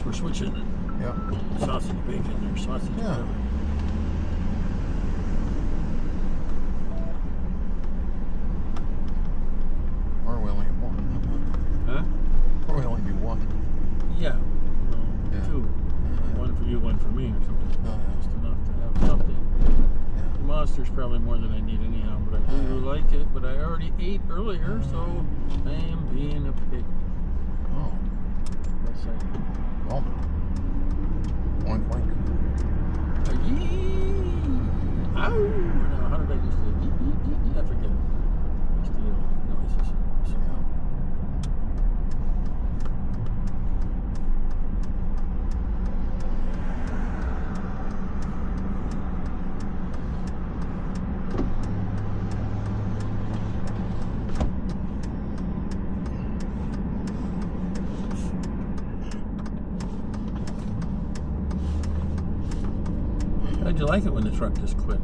we're switching it. Yeah. Sausage bacon or sausage whatever. Or we only have one. Huh? Or we only do one. Yeah. Well, Yeah. two. One for you, one for me or something. Oh, yeah. Just enough to have something. Yeah. The monster's probably more than I need anyhow, but I do like it. But I already ate earlier, so I am being a pig. Oh. Yes, I am. Well, oink oink. Ow! No, how did I just do it? I forget. Just do noises. So, how'd you like it when the truck just quit?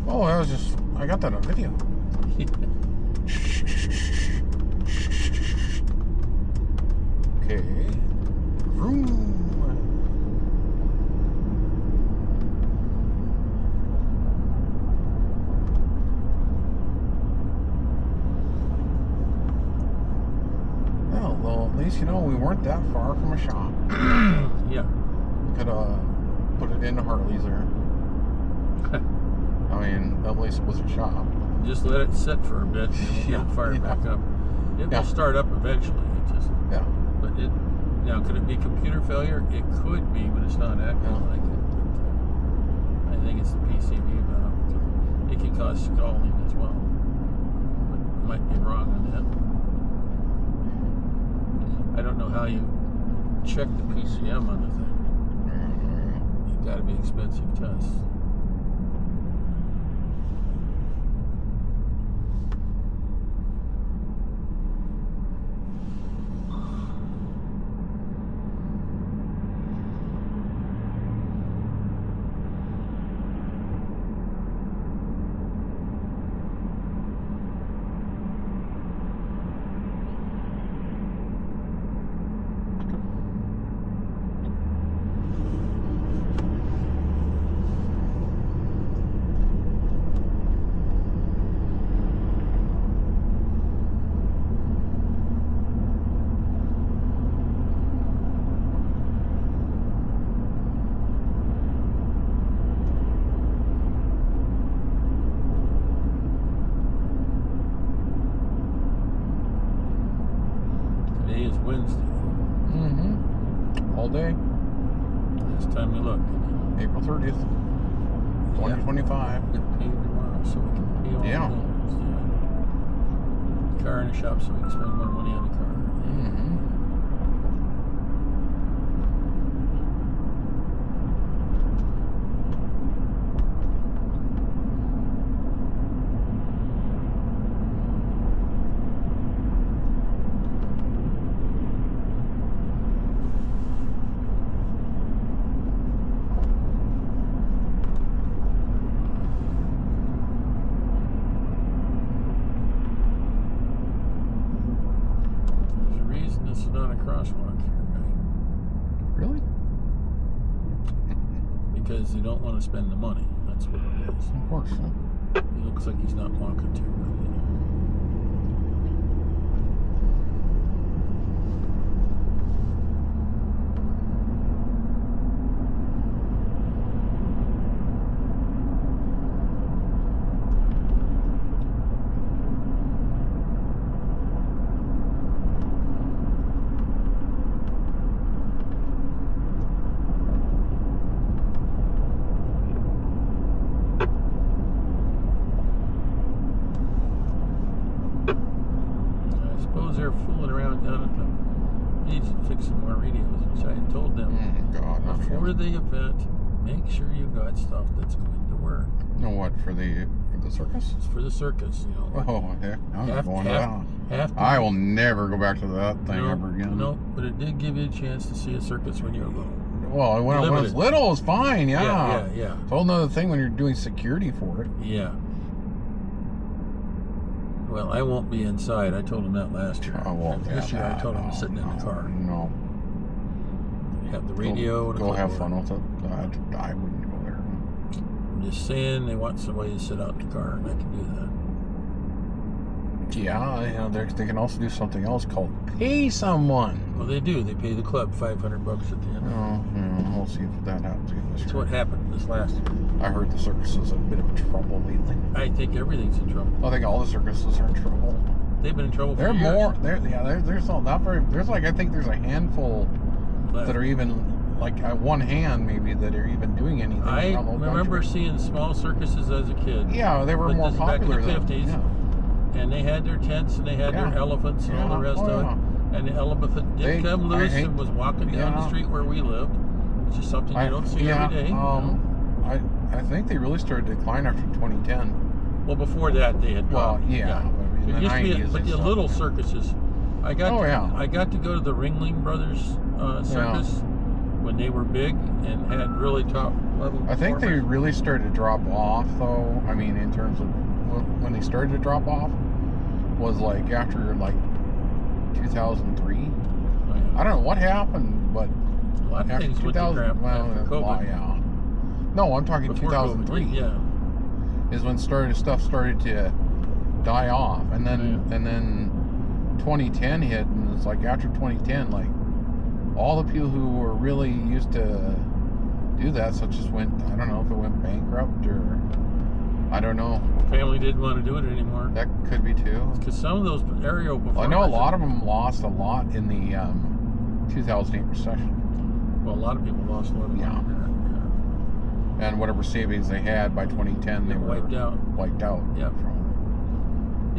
Oh, I got that on video. Okay. Vroom. Well, at least, we weren't that far from a shop. Yeah. We could put it into Hartley's there. I mean, at least it was a shop. Just let it sit for a bit and we'll get it fired back up. It will start up eventually. It just, but now, could it be computer failure? It could be, but it's not acting like it. But, I think it's the PCB valve. It can cause scalding as well. But I might be wrong on that. I don't know how you check the PCM on the thing. It's got to be expensive tests. Today is Wednesday. All day. Last time we looked. April 30th, 2025. Get paid tomorrow so we can pay all the bills. Yeah. Car in the shop so we can spend more money on the car. It's not a crosswalk here, right? Really? Because they don't want to spend the money. That's what it is. Of course. It looks like he's not walking too well. They're fooling around down at the agent fixing more radios, which I had told them before the event, make sure you got stuff that's going to work. You know what, for the circus? It's for the circus, Oh, heck, I'm not going to that. I will never go back to that thing ever again. No, but it did give you a chance to see a circus when you were little. Well, when I was little, it was fine, yeah. Yeah. It's a whole nother thing when you're doing security for it. Yeah. Well, I won't be inside. I told him that last year. Oh, well, this year I told him I'm sitting in the car. No. have the radio. Go have fun with it. I wouldn't go there. I'm just saying they want somebody to sit out in the car, and I can do that. Yeah, you know, they can also do something else called pay someone. Well, they do. They pay the club $500 at the end. Oh, yeah, we'll see if that happens again this year. That's what happened this last year. I heard the circus is in a bit of trouble lately. I think everything's in trouble. I think all the circuses are in trouble. They've been in trouble for years. There's not very. There's like I think there's a handful left that are even like one hand maybe that are even doing anything. I remember seeing small circuses as a kid. Yeah, they were more popular back in the 50s. Yeah. And they had their tents and they had their elephants and all the rest of it. And the elephant did come loose and was walking down the street where we lived, which is something you don't see every day. I think they really started to decline after 2010. Well, before that they had dropped. But it used to be, but the little circuses. I got to go to the Ringling Brothers circus when they were big and had really top level. I think they really started to drop off, though. I mean, in terms of when they started to drop off, was like after like 2003. Oh, yeah. I don't know what happened, but a lot of things went to crap after COVID. No, I'm talking before 2003. COVID, yeah, is when stuff started to die off, and then 2010 hit, and it's like after 2010, like all the people who were really used to do that, such as went, I don't know if it went bankrupt or I don't know. Family didn't want to do it anymore. That could be too. Because some of those aerial performers. I know a lot of them lost a lot in the 2008 recession. Well, a lot of people lost a lot of money. Yeah. And whatever savings they had by 2010, they were wiped out. Yeah.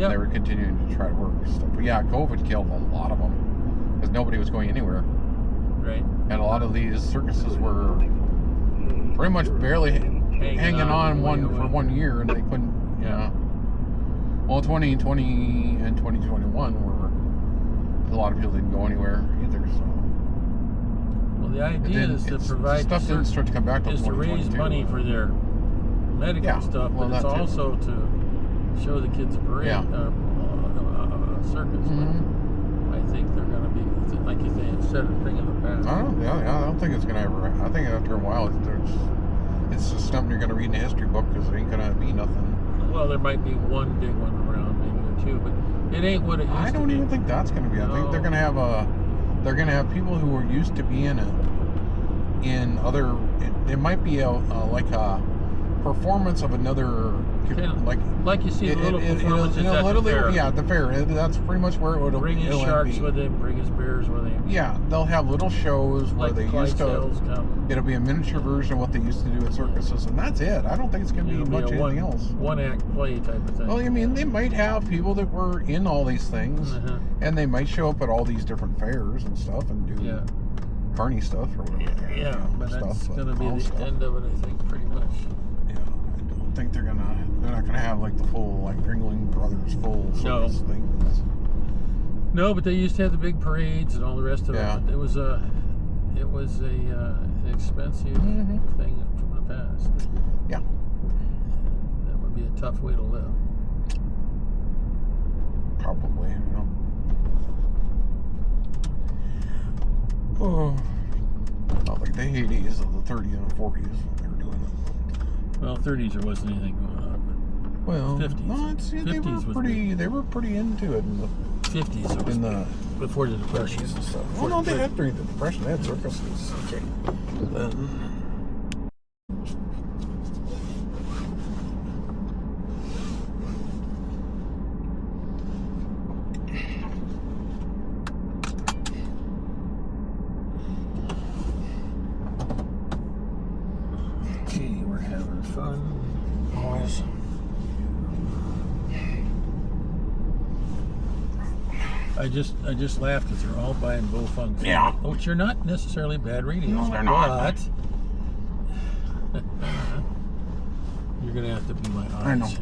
They were continuing to try to work stuff. But yeah, COVID killed a lot of them because nobody was going anywhere. Right. And a lot of these circuses were pretty much barely hanging on for 1 year, and they couldn't. Well, 2020 and 2021 were a lot of people didn't go anywhere either. So. Well, the idea is to provide stuff didn't start to come back is to raise money for their medical stuff, but it's also to show the kids a parade, circus. Mm-hmm. But I think they're going to be, like you say, instead of thing in the past. I don't think it's going to ever. I think after a while, it's just something you're going to read in a history book because there ain't going to be nothing. Well, there might be one big one around, maybe or two, but it ain't what it used to be. I don't even think that's going to be. I think they're going to have people who are used to being in other. It might be like a performance of another. Like you see the little performances at the fair. Yeah, at the fair. That's pretty much where it would bring his sharks with him, bring his bears with him. Yeah, they'll have little shows where they used to. It'll be a miniature version of what they used to do at circuses, and that's it. I don't think it's going to be much anything else. One act play type of thing. Well, I mean, they might have people that were in all these things, and they might show up at all these different fairs and stuff and do carny stuff or whatever. Yeah, but that's going to be the end of it, I think, pretty much. I think they're not gonna have like the full like Ringling Brothers full circus things. No, but they used to have the big parades and all the rest of it. It was an expensive thing from the past. Yeah, that would be a tough way to live. Probably. Oh, not like the heydays of the 30s and 40s when they were doing it. Well, 30s there wasn't anything going on, but 50s. No, 50s they were pretty into it in the 50s. Before the Depression and stuff. Well, no, they had during the Depression. They had circuses. Okay. Fun. Always. I just laughed because they're all buying Bowfunks. Yeah. Which are not necessarily bad radios. No, they're not. But you're gonna have to be my eyes. I know. Here.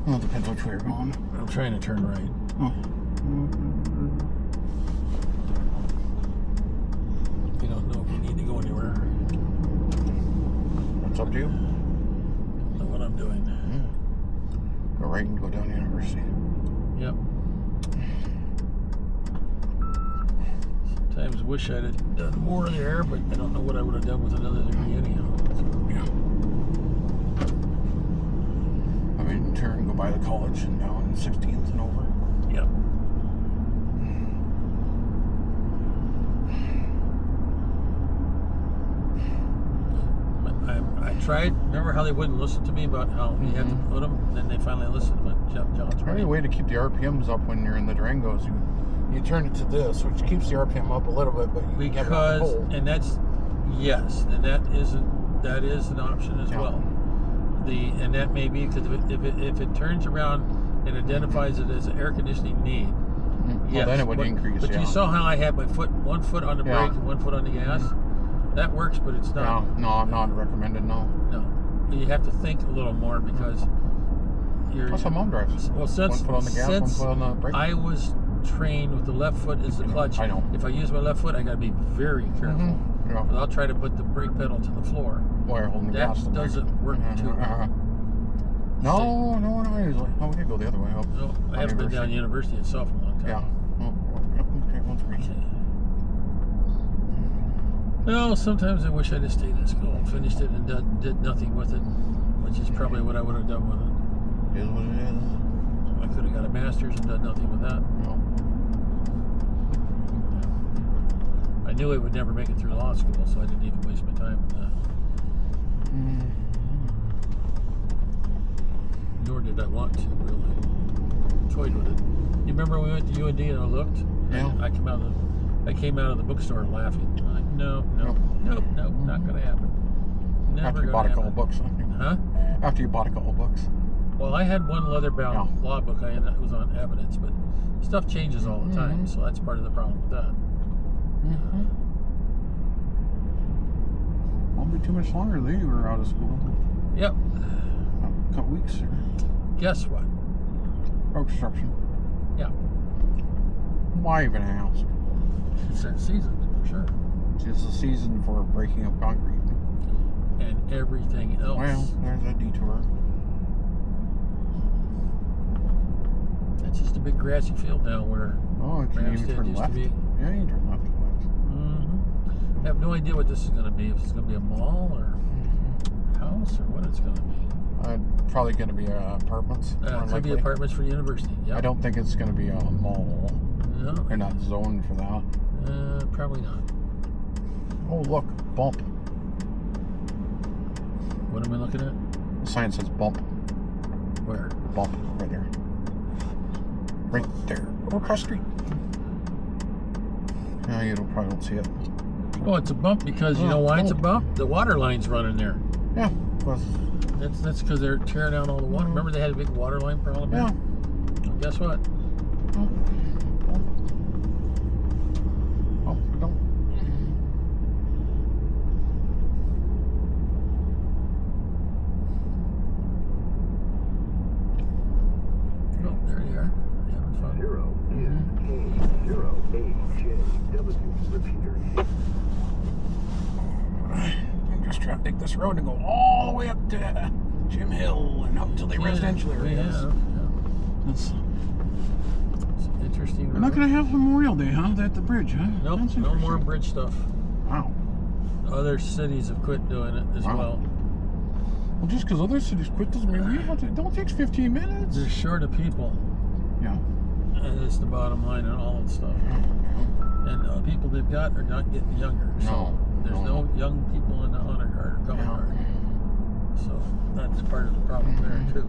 Well, it depends which way you're going. I'm trying to turn right. Oh. You don't know if you need to go anywhere. It's up to you. Know what I'm doing. Go right and go down University. Yep. Sometimes wish I'd have done more there, but I don't know what I would have done with another degree anyhow. Yeah. I mean, turn, go by the college and down 16th and over. Yep. I tried. Remember how they wouldn't listen to me about how you had to put them? Then they finally listened. But John's right. The way to keep the RPMs up when you're in the Durangos, you turn it to this, which keeps the RPM up a little bit, but you have it on hold. And that's and that is an option as well. And that may be because if it turns around and identifies it as an air conditioning need, well, then it would increase. But you saw how I had my one foot on the brake and one foot on the gas. That works, but it's not. No, not recommended. No. You have to think a little more because you're. That's how Mom drives. Well, one foot on the gas, one foot on the brake. I was trained with the left foot as the clutch. I know. If I use my left foot, I got to be very careful. Yeah. I'll try to put the brake pedal to the floor. While you're holding the gas. That doesn't work too well. No, not usually. Oh, we could go the other way. No, I haven't been down University itself in a long time. Yeah. Okay, once we. No, sometimes I wish I'd have stayed in school and finished it and did nothing with it, which is probably what I would have done with it. It is what it is. I could have got a master's and done nothing with that. No. I knew I would never make it through law school, so I didn't even waste my time with that. Nor did I want to, really. Toyed with it. You remember when we went to UND and I looked? Yeah. I came out of the bookstore laughing. Like, no, not going to happen. Never After you bought a couple books. Huh? After you bought a couple books. Well, I had one leather-bound law book. It was on evidence, but stuff changes all the time, so that's part of the problem with that. Won't be too much longer. They were out of school. Yep. A couple weeks. Guess what? Road construction. Yeah. Why even ask? It's that season, for sure. It's the season for breaking up concrete. And everything else. Well, there's a detour. It's just a big grassy field now where you can even turn left. Yeah, you can turn left and left. I have no idea what this is going to be. If it's going to be a mall or house or what it's going to be. Probably going to be apartments. It could be apartments for the university. Yep. I don't think it's going to be a mall. No. They're not zoned for that. Probably not. Oh, look. Bump. What am I looking at? The sign says bump. Where? Bump. Right there. Right there. Over across the street. Yeah, you probably don't see it. Oh, it's a bump because, you know why it's a bump? The water line's running there. Yeah. That's because they're tearing out all the water. Remember they had a big water line problem? Yeah. Well, guess what? There you are. Having fun. 0 is K0AJW repeater. I'm just trying to take this road and go all the way up to Jim Hill and up to the residential areas. Yeah. It's interesting. We're not going to have Memorial Day, huh? At the bridge, huh? Nope, no more bridge stuff. Wow. Other cities have quit doing it as well. Well, just because other cities quit doesn't mean we have to. It don't take 15 minutes. They're short of people. Yeah. And it's the bottom line on all that stuff. And people they've got are not getting younger. So there's no young people in the honor guard or color guard. So that's part of the problem there too.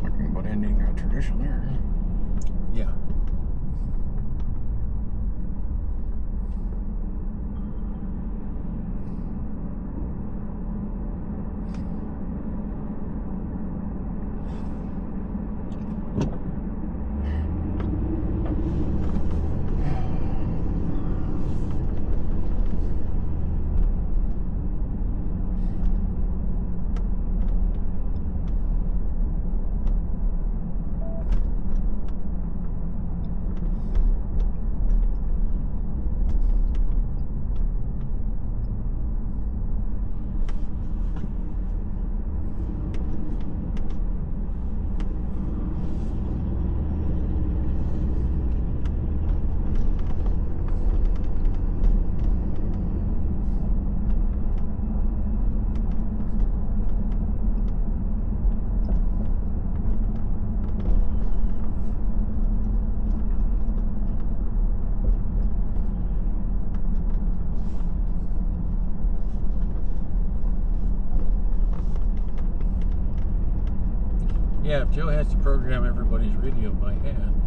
Talking about ending a tradition there. Yeah. Yeah, if Joe has to program everybody's radio by hand.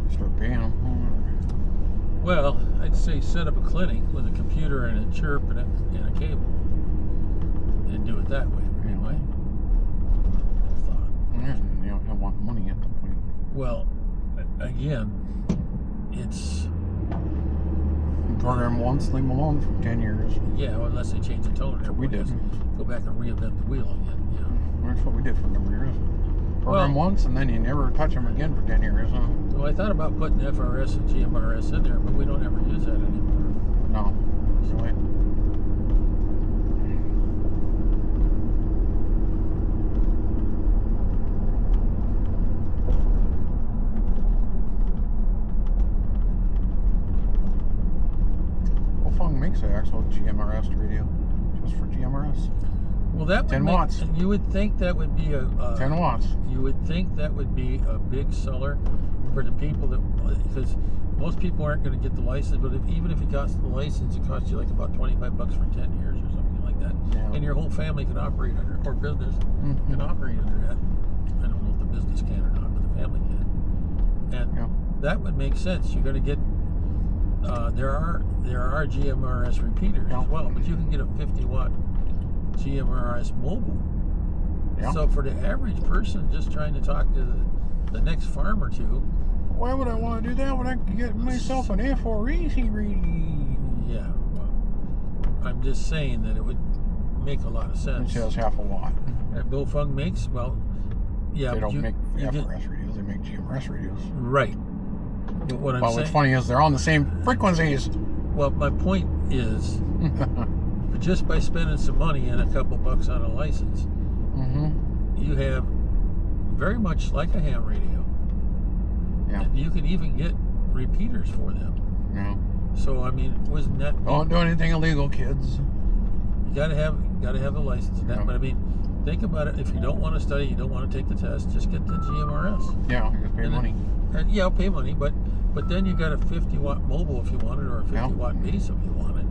Start paying them. Well, I'd say set up a clinic with a computer and a chirp and a cable, and do it that way. Anyway, thought. Yeah, you don't want money at the point. Well, again, it's program once, leave them alone for 10 years. Yeah, well, unless they change the tone. That's what we did. Go back and reinvent the wheel again. Yeah, that's what we did for a number of years. Program once, and then you never touch them again for 10 years. Huh? Well, I thought about putting FRS and GMRS in there, but we don't ever use that anymore. No, really. Makes an actual GMRS radio just for GMRS. Well, that would 10 watts. You would think that would be a 10 watts. You would think that would be a big seller for the people that, because most people aren't going to get the license. But even if you got the license, it costs you like about $25 for 10 years or something like that, and your whole family can operate under, or business can operate under that. I don't know if the business can or not, but the family can, and that would make sense. You're going to get. There are GMRS repeaters as well, but you can get a 50-watt GMRS mobile. So for the average person just trying to talk to the next farm or two, why would I want to do that when I can get myself an F4E reading? Yeah, well, I'm just saying that it would make a lot of sense. It says half a watt. That Bofung makes, well, yeah. They don't make FRS radios; they make GMRS radios. Right. But what I'm saying, what's funny is they're on the same frequencies. Well, my point is, just by spending some money and a couple bucks on a license, you have very much like a ham radio. Yeah. And you can even get repeaters for them. Yeah. So I mean, wasn't that? Don't do anything illegal, kids. You gotta have the license and that. But I mean, think about it. If you don't want to study, you don't want to take the test, just get the GMRS. Yeah, you just pay money. Yeah, pay money, but then you got a 50-watt mobile if you want it, or a 50-watt base if you want it,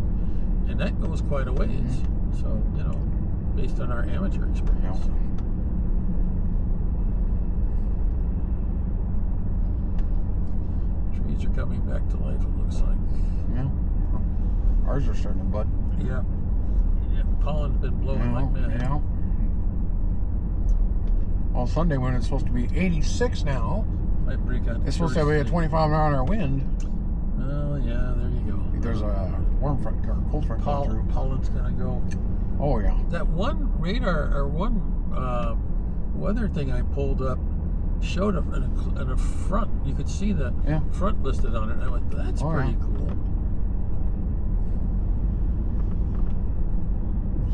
and that goes quite a ways. So based on our amateur experience. Trees are coming back to life. It looks like. Yeah. Ours are starting to bud. Yeah. Pollen's been blowing like mad. Yeah. Well, Sunday when it's supposed to be 86 now. Might break out. It's supposed to be a 25-mile-an-hour wind. Oh yeah, there you go. There's a warm front or cold front going through. Pollen's gonna go. Oh yeah. That one radar or one weather thing I pulled up showed a front. You could see the front listed on it. And I went, that's pretty cool.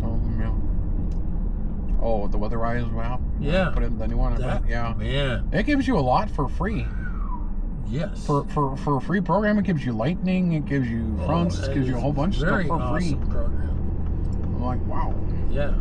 So oh, the weatherize map. Yeah. Put in the new one. Man. It gives you a lot for free. Yes. For a free program, it gives you lightning, it gives you fronts, it gives you a whole bunch of stuff for free. Very awesome program. I'm like, wow. Yeah.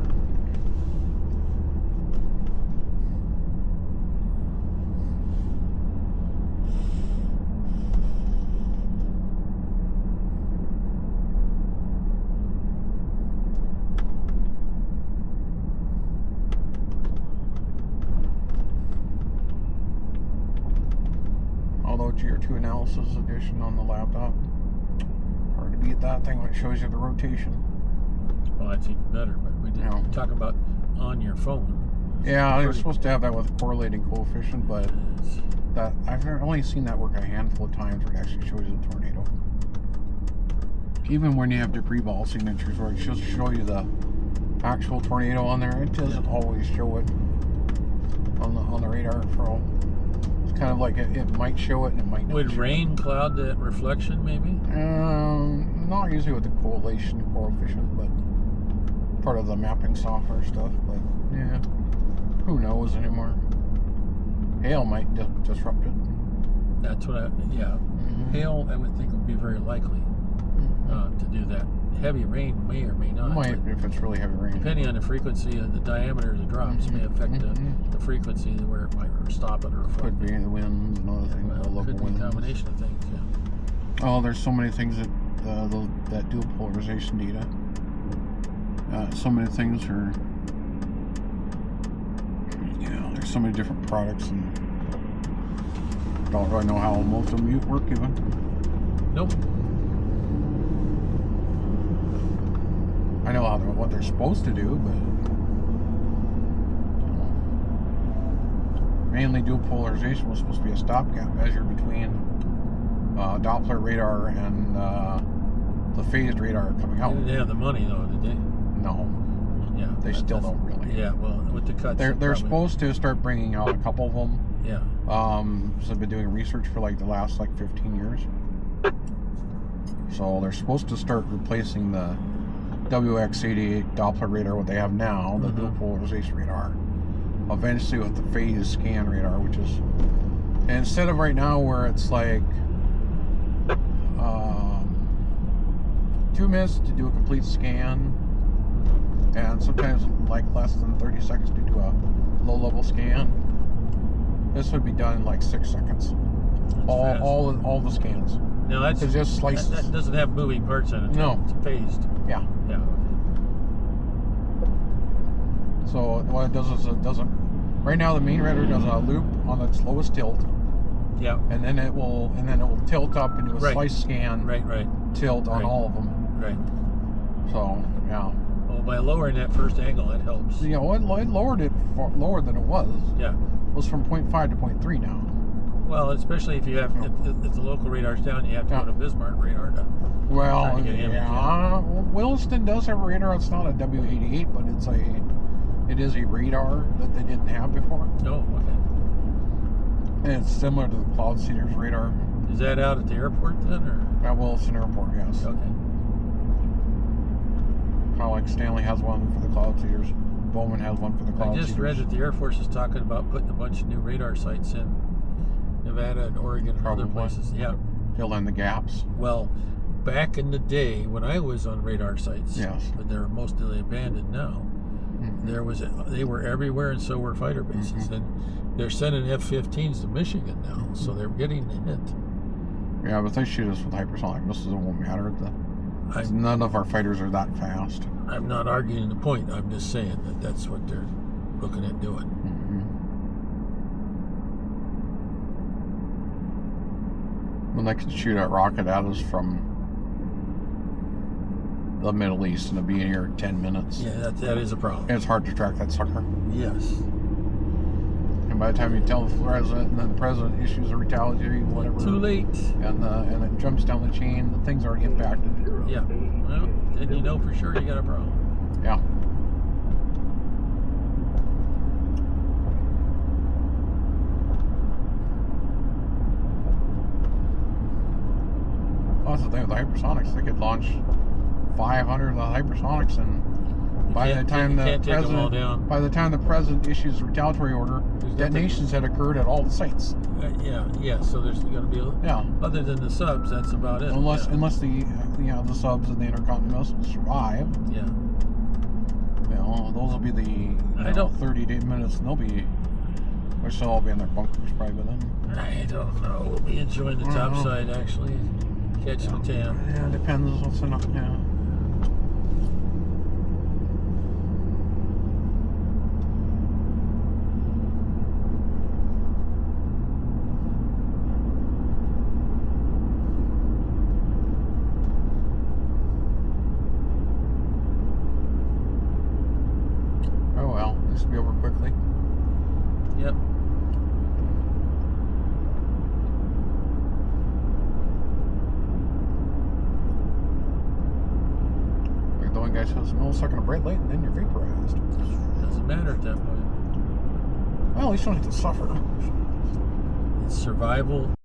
Tier 2 analysis edition on the laptop. Hard to beat that thing when it shows you the rotation. Well, that's even better, but we didn't talk about on your phone. Yeah, you're supposed to have that with correlating coefficient, but that I've only seen that work a handful of times where it actually shows you the tornado. Even when you have debris ball signatures where it shows show you the actual tornado on there, it doesn't always show it on the radar for all. Kind of like it might show it and it might not. Would rain cloud that reflection maybe? Not usually with the correlation coefficient, but part of the mapping software stuff. But yeah, who knows anymore? Hail might disrupt it. That's what hail I would think would be very likely to do that. Heavy rain may or may not. Might if it's really heavy rain. Depending on the frequency of the diameter of the drops may affect the frequency where it might stop it or reflect. Could be the winds and other things. Well, could be a combination of things. Yeah. Oh, there's so many things that that dual polarization data. So many things are. There's so many different products, and don't really know how most of them work even. Nope. I know what they're supposed to do, but mainly dual polarization was supposed to be a stopgap measure between Doppler radar and the phased radar coming out. They didn't have the money though, did they? No. Yeah. They still don't really. Yeah. Well, with the cuts. They're supposed to start bringing out a couple of them. Yeah. So I've been doing research for like the last 15 years. So they're supposed to start replacing the WX88 Doppler radar, what they have now, the dual polarization radar, eventually with the phase scan radar, which is, and instead of right now where it's like 2 minutes to do a complete scan, and sometimes like less than 30 seconds to do a low-level scan, this would be done in like 6 seconds. All the scans. Now that's just slices. That doesn't have moving parts in it. No. It's phased. Yeah. Yeah. So what it does is it doesn't. Right now, the main radar does a loop on its lowest tilt. Yeah. And then it will tilt up and do a slice scan. Right. Tilt on all of them. Right. So yeah. Well, by lowering that first angle, that helps. Yeah. Well, it lowered it lower than it was. Yeah. It was from 0.5 to 0.3 now. Well, especially if you have if the local radar's down, you have to go to Bismarck radar to. Well, to get yeah. Williston does have a radar. It's not a W88, but it is a radar that they didn't have before. Oh, okay. And it's similar to the Cloud Seeders radar. Is that out at the airport then, or? At Williston Airport, yes. Okay. Kind of like Stanley has one for the Cloud Seeders. Bowman has one for the Cloud Seeders. I just read that the Air Force is talking about putting a bunch of new radar sites in Nevada and Oregon and other places. Yeah. Fill in the gaps. Well, back in the day when I was on radar sites, but they're mostly abandoned now. They were everywhere, and so were fighter bases. And they're sending F-15s to Michigan now, so they're getting the hint. Yeah, but they shoot us with hypersonic missiles. It won't matter. None of our fighters are that fast. I'm not arguing the point. I'm just saying that that's what they're looking at doing. When they can shoot a rocket at us from the Middle East and it'll be here in 10 minutes. Yeah, that is a problem. And it's hard to track that sucker. Yes. And by the time you tell the president, and then the president issues a retaliatory whatever. Too late. And it jumps down the chain, the thing's already impacted. Yeah. Well, then you know for sure you got a problem. Yeah. Well, that's the thing with the hypersonics. They could launch 500 of the hypersonics, and by the time the president issues a retaliatory order, detonations had occurred at all the sites. Yeah. So there's going to be other than the subs, that's about it. Unless the subs and the intercontinental missiles survive. Yeah. Those will be the 30 minutes, and they'll still all be in their bunkers probably by then. I don't know. We'll be enjoying the top side actually, catching a tan. Yeah, it depends what's enough. Yeah. This will be over quickly. Yep. Like the one guy says, a millisecond of bright light, and then you're vaporized. Doesn't matter at that point. Well, at least you don't have to suffer. It's survival.